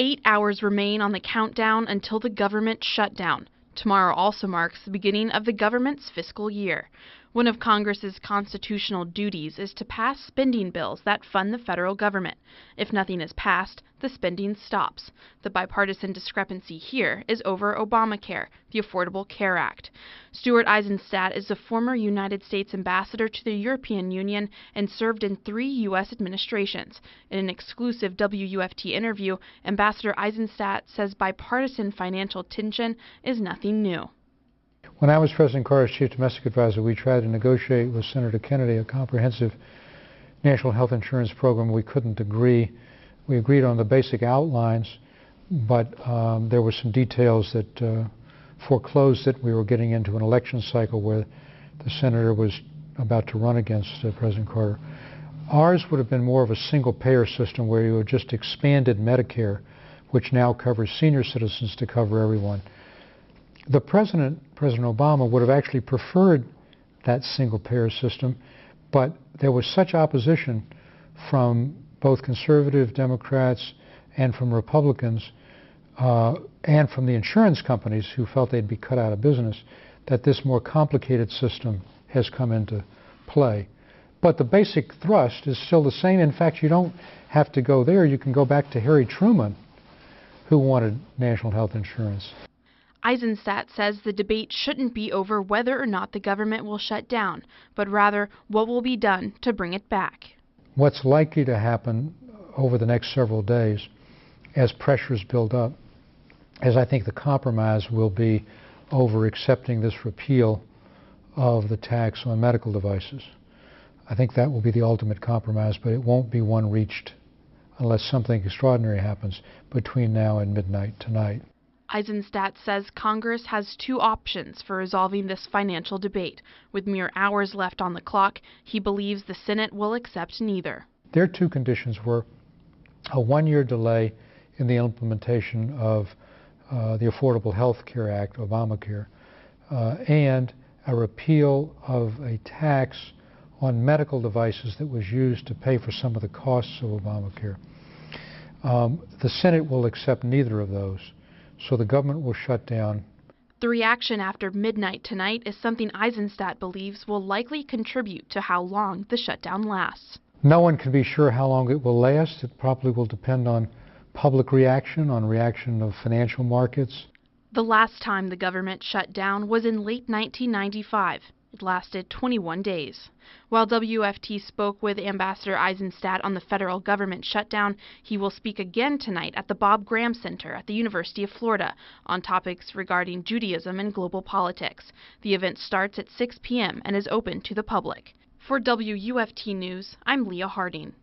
8 hours remain on the countdown until the government shutdown. Tomorrow also marks the beginning of the government's fiscal year. One of Congress's constitutional duties is to pass spending bills that fund the federal government. If nothing is passed, the spending stops. The bipartisan discrepancy here is over Obamacare, the Affordable Care Act. Stuart Eizenstat is the former United States ambassador to the European Union and served in 3 U.S. administrations. In an exclusive WUFT interview, Ambassador Eizenstat says bipartisan financial tension is nothing new. When I was President Carter's Chief Domestic Advisor, we tried to negotiate with Senator Kennedy a comprehensive national health insurance program. We couldn't agree. We agreed on the basic outlines, but there were some details that foreclosed it. We were getting into an election cycle where the senator was about to run against President Carter. Ours would have been more of a single-payer system where you had just expanded Medicare, which now covers senior citizens, to cover everyone. The President Obama, would have actually preferred that single-payer system, but there was such opposition from both conservative Democrats and from Republicans and from the insurance companies who felt they'd be cut out of business that this more complicated system has come into play. But the basic thrust is still the same. In fact, you don't have to go there. You can go back to Harry Truman, who wanted national health insurance. Eizenstat says the debate shouldn't be over whether or not the government will shut down, but rather what will be done to bring it back. What's likely to happen over the next several days as pressures build up is I think the compromise will be over accepting this repeal of the tax on medical devices. I think that will be the ultimate compromise, but it won't be one reached unless something extraordinary happens between now and midnight tonight. Eizenstat says Congress has 2 options for resolving this financial debate. With mere hours left on the clock, he believes the Senate will accept neither. Their 2 conditions were a 1-year delay in the implementation of the Affordable Health Care Act, Obamacare, and a repeal of a tax on medical devices that was used to pay for some of the costs of Obamacare. The Senate will accept neither of those. So the government will shut down. The reaction after midnight tonight is something Eizenstat believes will likely contribute to how long the shutdown lasts. No one can be sure how long it will last. It probably will depend on public reaction, on reaction of financial markets. The last time the government shut down was in late 1995. It lasted 21 days. While WFT spoke with Ambassador Eizenstat on the federal government shutdown, he will speak again tonight at the Bob Graham Center at the University of Florida on topics regarding Judaism and global politics. The event starts at 6 p.m. and is open to the public. For WUFT News, I'm Leah Harding.